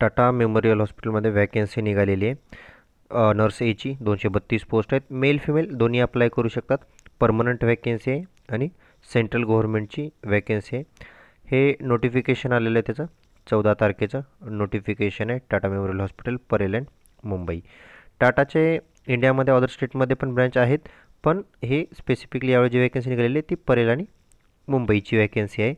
Tata memorial हॉस्पिटलमध्ये vacancy निघालेली आहे। नर्स एची 232 पोस्ट आहेत। मेल फिमेल दोन्ही अप्लाय करू शकतात। परमनंट वॅकन्सी आहे आणि सेंट्रल गव्हर्नमेंटची वॅकन्सी आहे। हे नोटिफिकेशन आलेलं आहे, त्याचं 14 तारखेचं नोटिफिकेशन आहे। Tata memorial hospital Parel and Mumbai. टाटाचे इंडियामध्ये अदर स्टेटमध्ये पण ब्रँच आहेत, पण हे स्पेसिफिकली यावेळी जी वॅकन्सी निघालेली आहे ती परेल आणि मुंबईची वॅकन्सी आहे।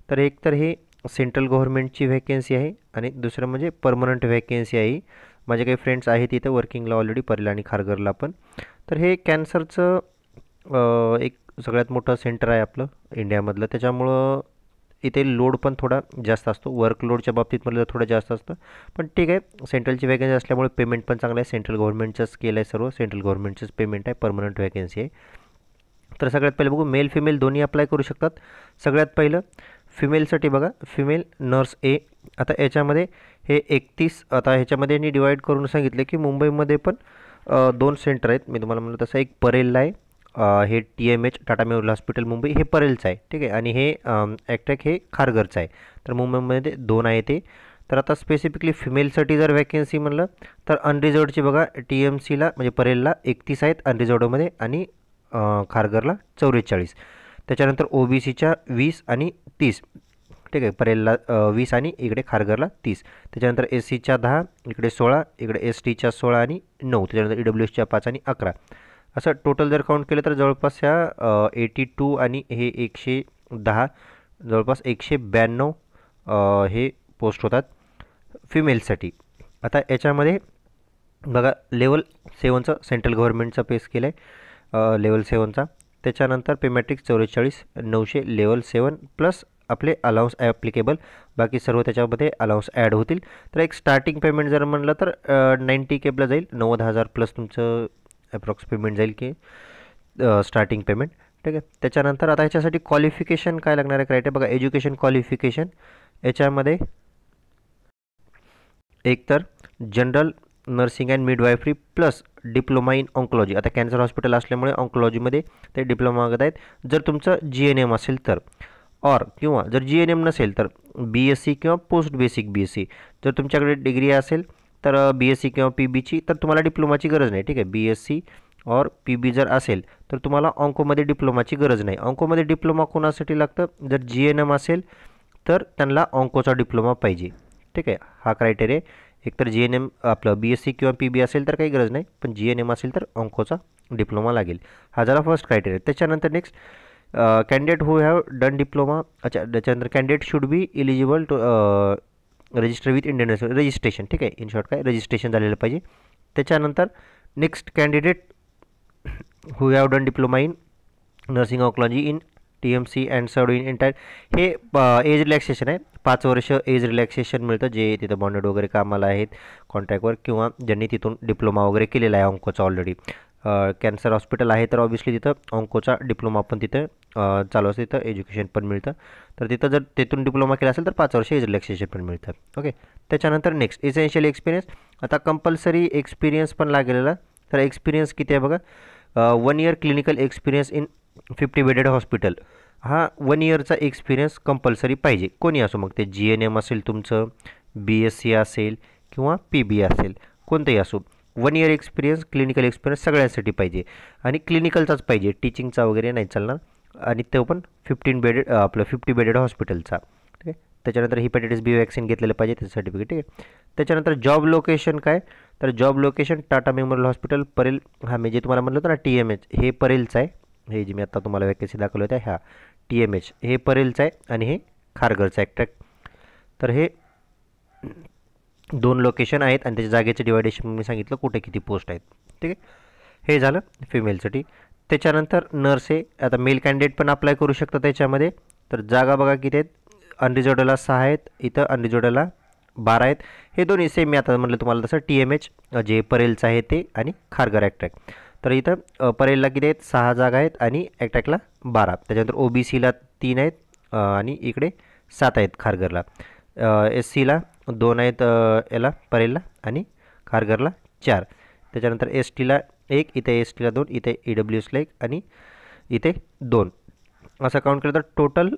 तर एक तर हे सेंट्रल गव्हर्नमेंटची वॅकन्सी आहे आणि दुसरं म्हणजे परमनंट वॅकन्सी आहे। माझे काही फ्रेंड्स आहेत इथं वर्किंगला ऑलरेडी परेल आणि खारघरला पण। तर हे कॅन्सरचं एक सगळ्यात मोठं सेंटर आहे आपलं इंडियामधलं, त्याच्यामुळं इथे लोड पण थोडा जास्त असतो। वर्कलोडच्या बाबतीत म्हटलं तर थोडं जास्त असतं, पण ठीक आहे। सेंट्रलची वॅकन्सी असल्यामुळे पेमेंट पण चांगलं आहे। सेंट्रल गव्हर्नमेंटचंच केलं आहे, सर्व सेंट्रल गव्हर्नमेंटचंच पेमेंट आहे, परमनंट वॅकन्सी आहे। तर सगळ्यात पहिलं बघू, मेल फिमेल दोन्ही अप्लाय करू शकतात। सगळ्यात पहिलं फिमेलसाठी बघा, फिमेल नर्स ए। आता याच्यामध्ये हे 31, आता ह्याच्यामध्ये मी डिवाईड करून सांगितले की मुंबईमध्ये पण 2 सेंटर आहेत। मी तुम्हाला म्हणलं तसं, एक परेलला आहे, हे TMH Tata memorial hospital Mumbai हे परेलचं आहे, ठीक आहे। आणि हे ॲक्टॅक हे खारघरचं आहे। तर मुंबईमध्ये 2 आहे ते। तर आता स्पेसिफिकली फिमेलसाठी जर वॅकन्सी म्हणलं तर अनरिझर्वडची बघा, TMCला म्हणजे परेलला 31 आहेत अनरिझर्वडमध्ये आणि खारघरला 44। त्याच्यानंतर OBCच्या 20 आणि 30, ठीक आहे। परेलला 20 आणि इकडे खारघरला 30। त्याच्यानंतर SCच्या 10, इकडे 16, इकडे STच्या 16 आणि 9, त्याच्यानंतर EWSच्या 5 आणि 11। असं टोटल जर काउंट केलं तर जवळपास ह्या 82 आणि हे 110, जवळपास 192 हे पोस्ट होतात फिमेलसाठी। आता याच्यामध्ये बघा, लेवल 7चं सेंट्रल गव्हर्नमेंटचा पेस केलं आहे, लेवल 7चा। त्याच्यानंतर पे मॅट्रिक्स 44,900 लेवल 7 प्लस आपले अलाउन्स ॲप्लिकेबल, बाकी सर्व त्याच्यामध्ये अलाउन्स ॲड होतील। तर एक स्टार्टिंग पेमेंट जर म्हणलं तर 90K जाईल, 90,000 प्लस तुमचं अप्रॉक्स पेमेंट जाईल की स्टार्टिंग पेमेंट, ठीक आहे। त्याच्यानंतर आता ह्याच्यासाठी क्वालिफिकेशन काय लागणार आहे, क्रायटेरिया बघा। एज्युकेशन क्वालिफिकेशन याच्यामध्ये एक तर general nursing and midwifery plus diploma in oncology. आता कॅन्सर हॉस्पिटल असल्यामुळे ऑन्कोलॉजीमध्ये ते डिप्लोमा मागत आहेत। जर तुमचं GNM असेल तर, और किंवा जर GNM नसेल तर BSc किंवा पोस्ट बेसिक BSc। जर तुमच्याकडे डिग्री असेल तर BSc किंवा PBची, तर तुम्हाला डिप्लोमाची गरज नाही, ठीक आहे। BSc और PB जर असेल तर तुम्हाला ऑन्कोमध्ये डिप्लोमाची गरज नाही। ऑन्कोमध्ये डिप्लोमा कोणासाठी लागतं, जर GNM असेल तर त्यांना ऑन्कोचा डिप्लोमा पाहिजे, ठीक आहे। हा क्रायटेरिया आहे। एकतर GNM आपलं BSc किंवा PB असेल तर काही गरज नाही, पण GNM असेल तर ऑन्कोचा डिप्लोमा लागेल। हा झाला फर्स्ट क्रायटेरिया। त्याच्यानंतर next, candidate who have done diploma. अच्छा, त्याच्यानंतर candidate should be eligible to register with Indian registration, ठीक आहे। इन शॉर्ट काय, रजिस्ट्रेशन झालेलं पाहिजे। त्याच्यानंतर next, candidate who have done diploma in nursing oncology in TMC and सर्व इन एंटायर। हे एज रिलॅक्सेशन आहे, 5 वर्ष एज रिलॅक्सेशन मिळतं जे तिथं बॉन्डेड वगैरे कामाला आहेत कॉन्ट्रॅक्टवर, किंवा ज्यांनी तिथून डिप्लोमा वगैरे केलेला आहे ऑन्कोचा ऑलरेडी। कॅन्सर हॉस्पिटल आहे तर ऑब्व्हियसली तिथं ऑन्कोचा डिप्लोमा पण तिथं चालू असतं, तिथं एज्युकेशन पण मिळतं। तर तिथं जर तिथून डिप्लोमा केला असेल तर 5 वर्ष एज रिलॅक्सेशन पण मिळतं, ओके। त्याच्यानंतर नेक्स्ट, इसेन्शियल एक्सपिरियन्स। आता कंपल्सरी एक्सपिरियन्स पण लागलेला। तर एक्सपिरियन्स किती आहे बघा, 1 year clinical experience in 50 bedded hospital. हा 1 इयरचा एक्सपिरियन्स कंपल्सरी पाहिजे, कोणी असो, मग ते GNM असेल तुमचं, BSc असेल किंवा PB असेल, कोणतंही असो। 1 इयर एक्सपिरियन्स, क्लिनिकल एक्सपिरियन्स सगळ्यांसाठी पाहिजे आणि क्लिनिकलचाच पाहिजे, टीचिंगचा वगैरे नाही चालणार। आणि तो पण 15 बेडेड आपलं 50 बेडेड हॉस्पिटलचा, ठीक आहे। त्याच्यानंतर हिपॅटायटिस B वॅक्सिन घेतलेलं पाहिजे, त्याचं सर्टिफिकेट, ठीक आहे। त्याच्यानंतर जॉब लोकेशन काय, तर job location Tata memorial hospital Parel. हा मी जे तुम्हाला म्हणलं होतं ना TMH, हे परेलचं आहे। हे जे मी आता तुम्हाला वॅकन्सी दाखवलं होत्या, ह्या TMH हे परेलचं आहे आणि हे खारघरचं आहे ट्रॅक। तर हे 2 लोकेशन आहेत आणि त्याच्या जागेचं डिवायडेशन मी सांगितलं कुठे किती पोस्ट आहेत, ठीक आहे। हे झालं फिमेलसाठी। त्याच्यानंतर नर्स आहे। आता मेल कॅन्डिडेट पण अप्लाय करू शकतात त्याच्यामध्ये। तर जागा बघा किती आहेत, अनरिझर्वडला 6 आहेत, इथं अनरिझर्वडला 12 आहेत। हे दोन्ही सेम, मी आता म्हटलं तुम्हाला तसं TMH जे परेलचं आहे ते आणि खारघर ॲक्ट्रॅक। तर इथं परेलला किती आहेत, 6 जागा आहेत आणि ॲक्ट्रॅकला 12। त्याच्यानंतर OBCला 3 आहेत आणि इकडे 7 आहेत खारघरला। SCला 2 आहेत, याला परेलला आणि खारघरला 4। त्याच्यानंतर STला 1, इथे STला 2, इथे EWSला 1 आणि इथे 2। असं काउंट केलं तर टोटल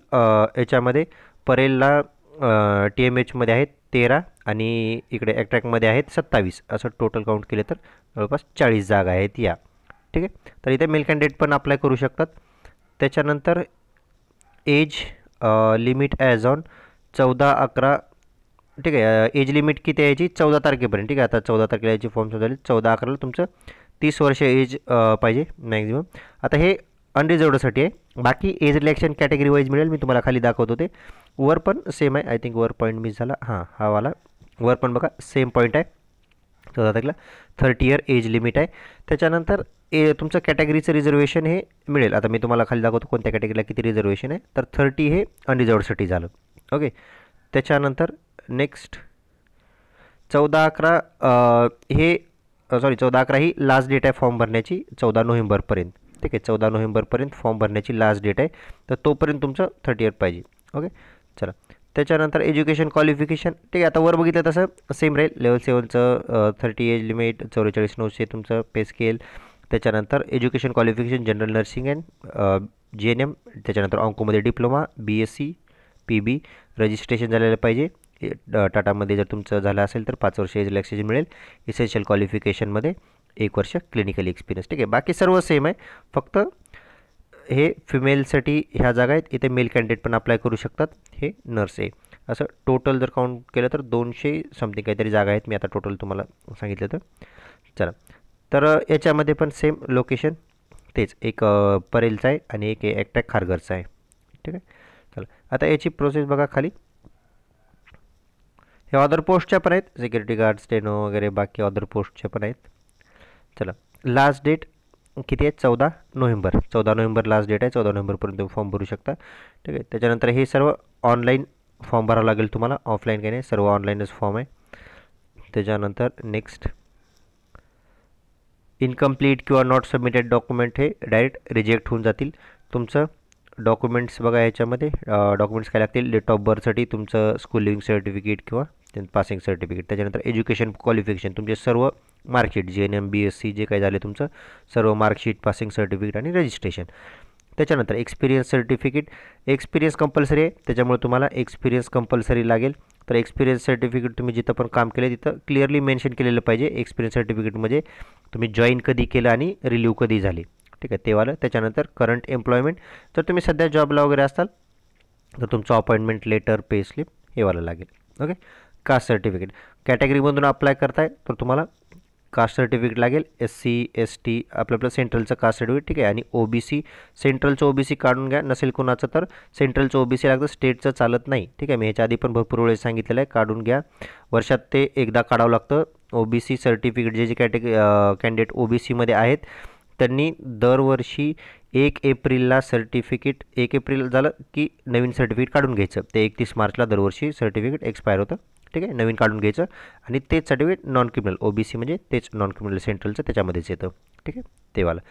याच्यामध्ये परेलला TMHमध्ये आहेत 13 आणि इकडे ॲट्रॅकमध्ये आहेत 27, असं टोटल काउंट केले तर जवळपास 40 जागा आहेत या. ठीक आहे, तर इथे मेल कॅन्डिडेट पण अप्लाय करू शकतात. त्याच्यानंतर एज लिमिट ॲज ऑन 14/11. ठीक आहे, एज लिमिट किती आहे याची 14 तारखेपर्यंत. ठीक आहे, आता 14 तारखेला याची फॉर्म झाली, 14/11ला तुमचं 30 वर्ष एज पाहिजे मॅक्झिमम. आता हे अनरिझर्वडसाठी आहे. बाकी एज रिलॅक्शन कॅटेगरी वाईज मिळेल, मी तुम्हाला खाली दाखवतो. ते वर पण सेम आहे. आय थिंक वर पॉईंट मिस झाला. हां, हा वाला वर पण बघा सेम पॉईंट आहे. 14 तारखेला 30 इयर एज लिमिट आहे. त्याच्यानंतर तुमचं कॅटेगरीचं रिझर्वेशन हे मिळेल. आता मी तुम्हाला खाली दाखवतो कोणत्या कॅटेगरीला किती रिझर्वेशन आहे. तर 30 हे अनरिझर्वडसाठी झालं. ओके, त्याच्यानंतर नेक्स्ट 14/11 हे 14/11 ही लास्ट डेट आहे फॉर्म भरण्याची, 14 नोव्हेंबरपर्यंत. ठीक आहे, 14 नोव्हेंबरपर्यंत फॉर्म भरण्याची लास्ट डेट आहे. तर तोपर्यंत तुमचं 30 इयर पाहिजे. ओके, चला. त्याच्यानंतर एज्युकेशन क्वालिफिकेशन. ठीक आहे, आता वर बघितलं तसं सेम राहील. लेवल 7चं 30 एज लिमिट, 44,900 तुमचं पे स्केल. त्याच्यानंतर education qualification general nursing and GNM. त्याच्यानंतर ऑंकोमध्ये डिप्लोमा, BSc, PB रजिस्ट्रेशन झालेलं पाहिजे. टाटामध्ये जर तुमचं झालं असेल तर 5 वर्ष एज रिलॅक्सेशन मिळेल. इसेन्शियल क्वालिफिकेशनमध्ये 1 वर्ष क्लिनिकल एक्सपिरियन्स. ठीक आहे, बाकी सर्व सेम आहे. फक्त हे फिमेलसाठी ह्या जागा आहेत. इथे मेल कॅन्डिडेट पण अप्लाय करू शकतात. हे नर्स आहे. असं टोटल जर काउंट केलं तर 200 समथिंग काहीतरी जागा आहेत. मी आता टोटल तुम्हाला सांगितलं तर चला. तर याच्यामध्ये पण सेम लोकेशन तेच, एक परेलचं आहे आणि एक ॲक्टॅक खारघरचं आहे. ठीक आहे, चला. आता याची प्रोसेस बघा खाली. हे अदर पोस्टच्या पण आहेत, सिक्युरिटी गार्ड, स्टेनो वगैरे बाकी अदर पोस्टच्या पण आहेत. चला, लास्ट डेट किती आहे? 14 नोव्हेंबर. 14 नोव्हेंबर लास्ट डेट आहे. 14 नोव्हेंबरपर्यंत तुम्ही फॉर्म भरू शकता. ठीक आहे, त्याच्यानंतर हे सर्व ऑनलाईन फॉर्म भरावं लागेल तुम्हाला, ऑफलाईन काही नाही, सर्व ऑनलाईनच फॉर्म आहे. त्याच्यानंतर नेक्स्ट इनकम्प्लीट किंवा नॉट सबमिटेड डॉक्युमेंट हे डायरेक्ट रिजेक्ट होऊन जातील. तुमचं डॉक्युमेंट्स बघा, याच्यामध्ये डॉक्युमेंट्स काय लागतील? डेट ऑफ बर्थसाठी तुमचं स्कूल लिव्हिंग सर्टिफिकेट किंवा पासिंग सर्टिफिकेट. त्याच्यानंतर एज्युकेशन क्वालिफिकेशन, तुमचे सर्व मार्कशीट, GNM, BSc जे काही झाले तुमचं सर्व मार्कशीट, पासिंग सर्टिफिकेट आणि रजिस्ट्रेशन. त्याच्यानंतर एक्सपिरियन्स सर्टिफिकेट. एक्सपिरियन्स कंपल्सरी आहे, त्याच्यामुळे तुम्हाला एक्सपिरियन्स कंपल्सरी लागेल. तर एक्सपिरियन्स सर्टिफिकेट तुम्ही जिथं पण काम केलं तिथं क्लिअरली मेन्शन केलेलं पाहिजे. एक्सपिरियन्स सर्टिफिकेटमध्ये तुम्ही जॉईन कधी केलं आणि रिलीव्ह कधी झाले. ठीक आहे, तेवालं. त्याच्यानंतर करंट एम्प्लॉयमेंट, जर तुम्ही सध्या जॉबला वगैरे असाल तर तुमचं अपॉइंटमेंट लेटर, पे स्लिप हेवालं लागेल. Okay, caste certificate. कॅटेगरीमधून अप्लाय करताय तर तुम्हाला कास्ट सर्टिफिकेट लागेल. SC ST आपलं सेंट्रलचं कास्ट सर्टिफिकेट. ठीक आहे, आणि OBC सेंट्रलचं OBC काढून घ्या. नसेल कोणाचं तर सेंट्रलचं OBC लागतं, स्टेटचं चालत नाही. ठीक आहे, मी ह्याच्या आधी पण भरपूर वेळेस सांगितलेलं आहे, काढून घ्या. वर्षात ते एकदा काढावं लागतं. OBC सर्टिफिकेट जे कॅन्डिडेट OBCमध्ये आहेत त्यांनी दरवर्षी 1 एप्रिलला सर्टिफिकेट, 1 एप्रिल झालं की नवीन सर्टिफिकेट काढून घ्यायचं. ते 31 मार्चला दरवर्षी सर्टिफिकेट एक्सपायर होतं. ठीक आहे, नवीन काढून घ्यायचं आणि तेच सर्टिफिकेट नॉन क्रिमिनल OBC म्हणजे तेच नॉन क्रिमिनल सेंट्रलचं त्याच्यामध्येच येतं. ठीक आहे, तेवालं.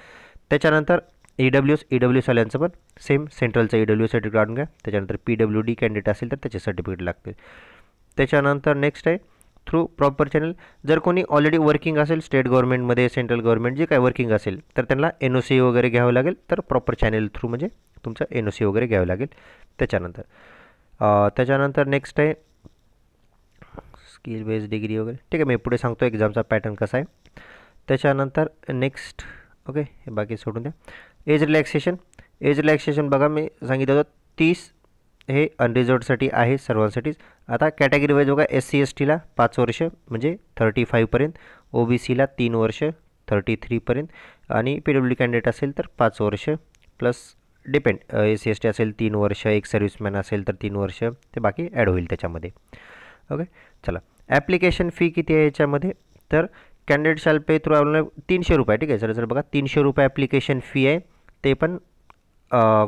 त्याच्यानंतर EWS वाल्यांचं पण सेम, सेंट्रलचं EWS सर्टिफिकेट काढून घ्या. त्याच्यानंतर PWD कॅन्डिडेट असेल तर त्याचे सर्टिफिकेट लागते. त्याच्यानंतर नेक्स्ट आहे थ्रू प्रॉपर चॅनल. जर कोणी ऑलरेडी वर्किंग असेल स्टेट गव्हर्नमेंटमध्ये, सेंट्रल गव्हर्नमेंट जे काय वर्किंग असेल तर त्यांना NOC वगैरे घ्यावं लागेल. तर प्रॉपर चॅनल थ्रू म्हणजे तुमचं NOC वगैरे घ्यावं लागेल. त्याच्यानंतर नेक्स्ट आहे स्किल बेस्ड डिग्री वगैरे. ठीक आहे, मी पुढे सांगतो एक्झामचा पॅटर्न कसा आहे. त्याच्यानंतर नेक्स्ट ओके, हे बाकी सोडून द्या. Age relaxation. एज रिलॅक्सेशन बघा, मी सांगितलं होतं 30 हे अनरिझर्वडसाठी आहे सर्वांसाठीच. आता कॅटेगरी वाईज बघा, SC STला 5 वर्ष म्हणजे 35पर्यंत, OBCला 3 वर्ष 33पर्यंत आणि PWD कॅन्डिडेट असेल तर 5 वर्ष प्लस डिपेंड. SC ST असेल 3 वर्ष, एक सर्व्हिसमॅन असेल तर 3 वर्ष, ते बाकी ॲड होईल त्याच्यामध्ये. ओके, चला. ॲप्लिकेशन फी किती आहे याच्यामध्ये? तर कॅन्डिडेट शॅल पे थ्रू ऑनलाईन 300 रुपये. ठीक आहे सर, बघा 300 रुपये ॲप्लिकेशन फी आहे. ते पण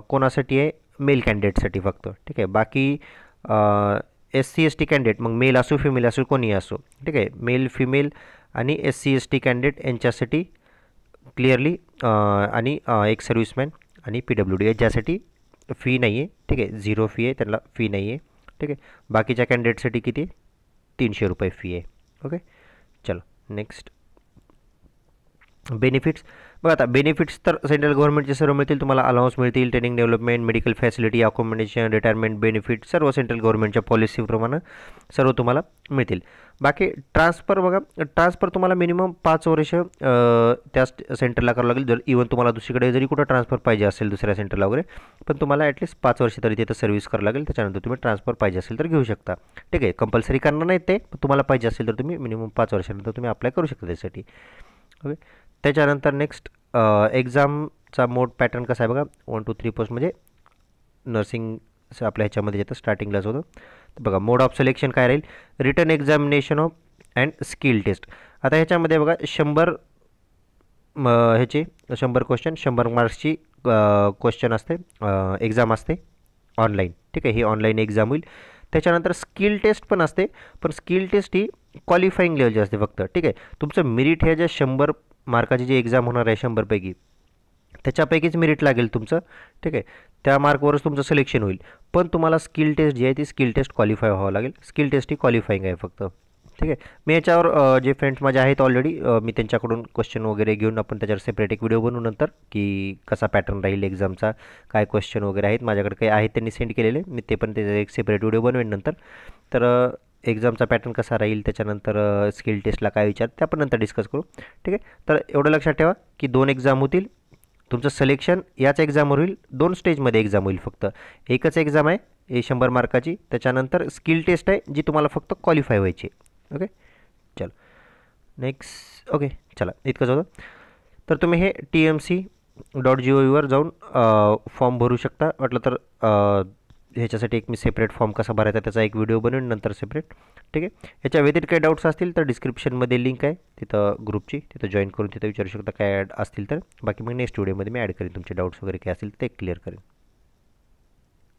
कोणासाठी आहे? मेल कॅन्डिडेटसाठी फक्त. ठीक आहे, बाकी SC ST कॅन्डिडेट मग मेल असो फिमेल असो कोणी असो. ठीक आहे, मेल फिमेल आणि SC ST कॅन्डिडेट यांच्यासाठी क्लिअरली आणि एक सर्व्हिसमॅन आणि PWD ज्यासाठी फी नाही आहे. ठीक आहे, 0 फी आहे, त्यांना फी नाही आहे. ठीक आहे, बाकीच्या कॅन्डिडेटसाठी किती? 300 रुपये फी आहे. ओके, चलो नेक्स्ट. बेनिफिट्स बघा, आता बेनिफिट्स तर सेंट्रल गव्हर्नमेंटचे सर्व मिळतील तुम्हाला. अलाउन्स मिळतील, training development, medical facility, accommodation, retirement benefit सर्व सेंट्रल गव्हर्नमेंटच्या पॉलिसीप्रमाणे सर्व तुम्हाला मिळतील. बाकी ट्रान्सफर बघा, ट्रान्सफर तुम्हाला मिनिमम 5 वर्ष त्या सेंटरला करावं लागेल. जर इव्हन तुम्हाला दुसरीकडे जरी कुठं ट्रान्सफर पाहिजे असेल दुसऱ्या सेंटरला वगैरे, पण तुम्हाला ॲटलीस्ट 5 वर्ष तरी तिथं सर्व्हिस करावं लागेल. त्याच्यानंतर तुम्ही ट्रान्सफर पाहिजे असेल तर घेऊ शकता. ठीक आहे, कंपल्सरी करणार नाही ते, पण तुम्हाला पाहिजे असेल तर तुम्ही मिनिमम 5 वर्षानंतर तुम्ही अप्लाय करू शकता त्यासाठी. ओके. त्याच्यानंतर नेक्स्ट एक्झामचा मोड पॅटर्न कसा आहे बघा. 1 2 3 पोस्ट म्हणजे नर्सिंग आपल्या ह्याच्यामध्ये येतं स्टार्टिंगलाच होतं. तर बघा मोड ऑफ सिलेक्शन काय राहील, written examination of and skill test. आता ह्याच्यामध्ये बघा 100 ह्याचे 100 क्वेश्चन 100 मार्क्सची क्वेश्चन असते, एक्झाम असते ऑनलाईन. ठीक आहे, ही ऑनलाईन एक्झाम होईल. त्याच्यानंतर स्किल टेस्ट पण असते, पण स्किल टेस्ट ही क्वालिफाईंग लेवलची असते फक्त. ठीक आहे, तुमचं मेरिट हे जे 100 मार्काची जी एक्झाम होणार आहे 100पैकी, त्याच्यापैकीच मेरिट लागेल तुमचं. ठीक आहे, त्या मार्कवरच तुमचं सिलेक्शन होईल. पण तुम्हाला स्किल टेस्ट जी आहे ती स्किल टेस्ट क्वालिफाय व्हावं लागेल. स्किल टेस्ट ही क्वालिफाईंग आहे फक्त. ठीक आहे, मी याच्यावर जे फ्रेंड्स माझे आहेत ऑलरेडी, मी त्यांच्याकडून क्वेश्चन वगैरे घेऊन आपण त्याच्यावर सेपरेट एक व्हिडिओ बनवू नंतर, की कसा पॅटर्न राहील एक्झामचा, काय क्वेश्चन वगैरे आहेत माझ्याकडे काही आहेत त्यांनी सेंड केलेले, मी ते पण त्याचा एक सेपरेट व्हिडिओ बनवेन नंतर. तर एक्झामचा पॅटर्न कसा राहील, त्याच्यानंतर स्किल टेस्टला काय विचार ते आपण नंतर डिस्कस करू. ठीक आहे, तर एवढं लक्षात ठेवा की 2 एक्झाम होतील. तुमचं सिलेक्शन याच एक्झामवर होईल. 2 स्टेजमध्ये एक्झाम होईल फक्त. एकच एक्झाम आहे हे 100 मार्काची, त्याच्यानंतर स्किल टेस्ट आहे जी तुम्हाला फक्त क्वालिफाय व्हायची. ओके, चल नेक्स्ट. ओके, चला इतकंच होतं. तर तुम्ही हे TMC.gov.वर जाऊन फॉर्म भरू शकता. वाटलं तर ह्याच्यासाठी एक मी सेपरेट फॉर्म कसा भरायचा त्याचा एक व्हिडिओ बनवून नंतर सेपरेट. ठीक आहे, ह्याच्या व्यतिरिक्त काही डाऊट्स असतील तर डिस्क्रिप्शनमध्ये लिंक आहे तिथं ग्रुपची, तिथं जॉईन करून तिथं विचारू शकता काय ॲड असतील तर. बाकी मग नेक्स्ट व्हिडिओमध्ये मी ॲड करेन तुमचे डाऊट्स वगैरे काय असतील ते क्लिअर करेन.